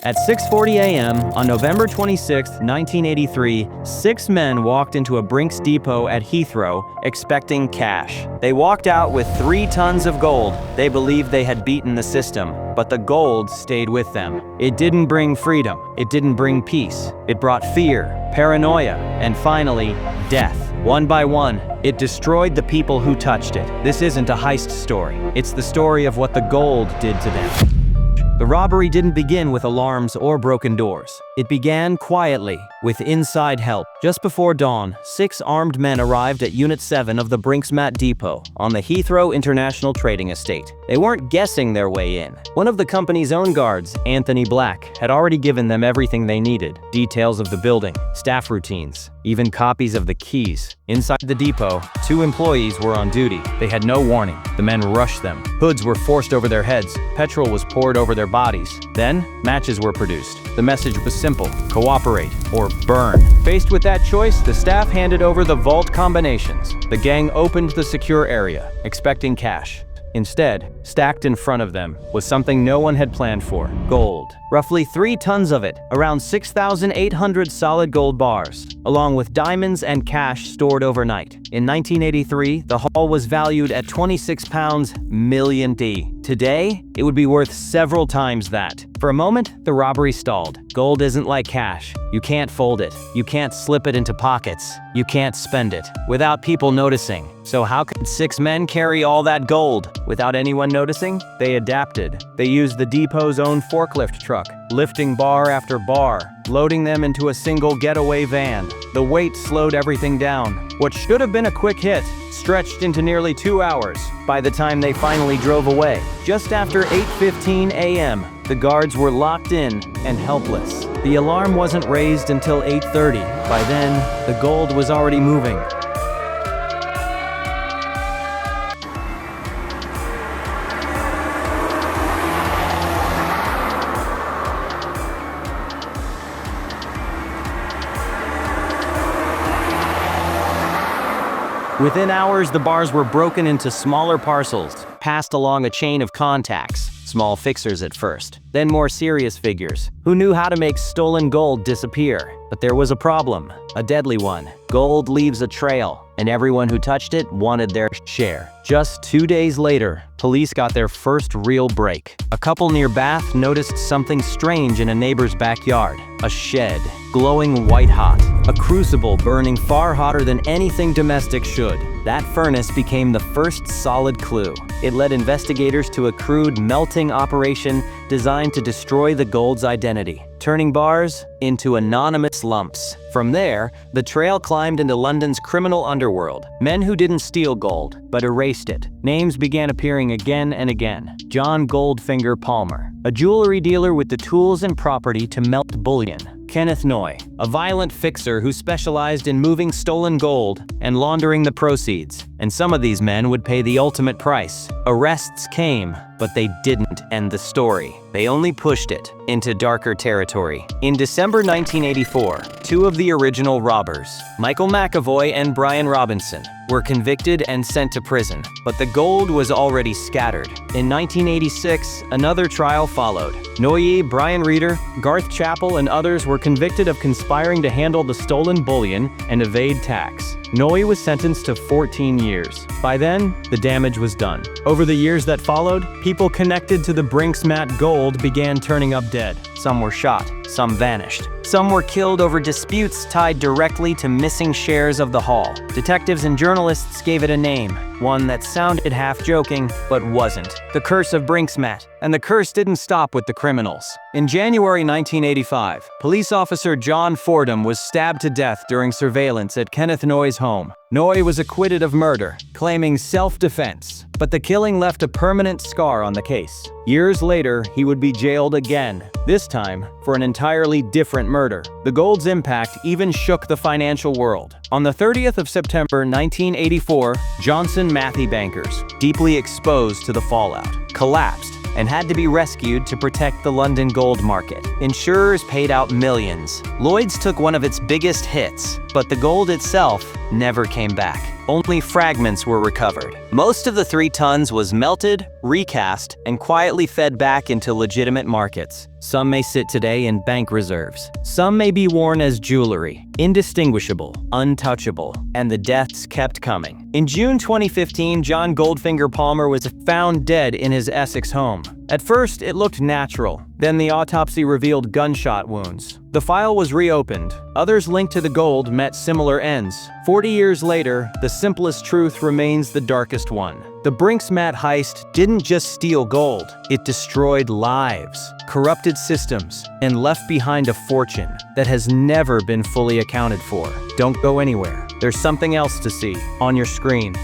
At 6:40 a.m. on November 26, 1983, 6 men walked into a Brinks depot at Heathrow, expecting cash. They walked out with 3 tons of gold. They believed they had beaten the system, but the gold stayed with them. It didn't bring freedom. It didn't bring peace. It brought fear, paranoia, and finally, death. One by one, it destroyed the people who touched it. This isn't a heist story. It's the story of what the gold did to them. The robbery didn't begin with alarms or broken doors. It began quietly, with inside help. Just before dawn, 6 armed men arrived at Unit 7 of the Brinksmat Depot on the Heathrow International Trading Estate. They weren't guessing their way in. One of the company's own guards, Anthony Black, had already given them everything they needed. Details of the building, staff routines, even copies of the keys. Inside the depot, 2 employees were on duty. They had no warning. The men rushed them. Hoods were forced over their heads. Petrol was poured over their bodies. Then, matches were produced. The message was simple: cooperate or burn. Faced with that choice, the staff handed over the vault combinations. The gang opened the secure area, expecting cash. Instead, stacked in front of them was something no one had planned for: gold. Roughly 3 tons of it, around 6,800 solid gold bars, along with diamonds and cash stored overnight. In 1983, the haul was valued at £26 million. Today, it would be worth several times that. For a moment, the robbery stalled. Gold isn't like cash. You can't fold it. You can't slip it into pockets. You can't spend it without people noticing. So how could 6 men carry all that gold without anyone noticing? They adapted. They used the depot's own forklift truck, lifting bar after bar, loading them into a single getaway van. The weight slowed everything down. What should have been a quick hit stretched into nearly 2 hours by the time they finally drove away. Just after 8:15 a.m., the guards were locked in and helpless. The alarm wasn't raised until 8:30. By then, the gold was already moving. Within hours, the bars were broken into smaller parcels, passed along a chain of contacts. Small fixers at first, then more serious figures, who knew how to make stolen gold disappear. But there was a problem, a deadly one. Gold leaves a trail, and everyone who touched it wanted their share. Just 2 days later, police got their first real break. A couple near Bath noticed something strange in a neighbor's backyard. A shed, glowing white hot. A crucible burning far hotter than anything domestic should. That furnace became the first solid clue. It led investigators to a crude melting operation designed to destroy the gold's identity, turning bars into anonymous lumps. From there, the trail climbed into London's criminal underworld. Men who didn't steal gold, but erased it. Names began appearing again and again. John Goldfinger Palmer, a jewelry dealer with the tools and property to melt bullion. Kenneth Noy, a violent fixer who specialized in moving stolen gold and laundering the proceeds. And some of these men would pay the ultimate price. Arrests came, but they didn't end the story. They only pushed it into darker territory. In December 1984, 2 of the original robbers, Michael McAvoy and Brian Robinson, were convicted and sent to prison, but the gold was already scattered. In 1986, another trial followed. Noye, Brian Reeder, Garth Chappell, and others were convicted of conspiring to handle the stolen bullion and evade tax. Noye was sentenced to 14 years. By then, the damage was done. Over the years that followed, people connected to the Brinksmat gold began turning up dead. Some were shot, some vanished. Some were killed over disputes tied directly to missing shares of the haul. Detectives and journalists gave it a name, one that sounded half-joking, but wasn't. The Curse of Brinksmat. And the curse didn't stop with the criminals. In January 1985, police officer John Fordham was stabbed to death during surveillance at Kenneth Noye's home. Noye was acquitted of murder, claiming self-defense, but the killing left a permanent scar on the case. Years later, he would be jailed again, this time for an entirely different murder. The gold's impact even shook the financial world. On the 30th of September 1984, Johnson Matthey bankers, deeply exposed to the fallout, collapsed and had to be rescued to protect the London gold market. Insurers paid out millions. Lloyd's took one of its biggest hits. but the gold itself never came back. Only fragments were recovered. Most of the 3 tons was melted, recast, and quietly fed back into legitimate markets. Some may sit today in bank reserves. Some may be worn as jewelry, indistinguishable, untouchable, and the deaths kept coming. In June 2015, John Goldfinger Palmer was found dead in his Essex home. At first, it looked natural. Then the autopsy revealed gunshot wounds. The file was reopened. Others linked to the gold met similar ends. 40 years later, the simplest truth remains the darkest one. The Brinks-Mat heist didn't just steal gold. It destroyed lives, corrupted systems, and left behind a fortune that has never been fully accounted for. Don't go anywhere. There's something else to see on your screen.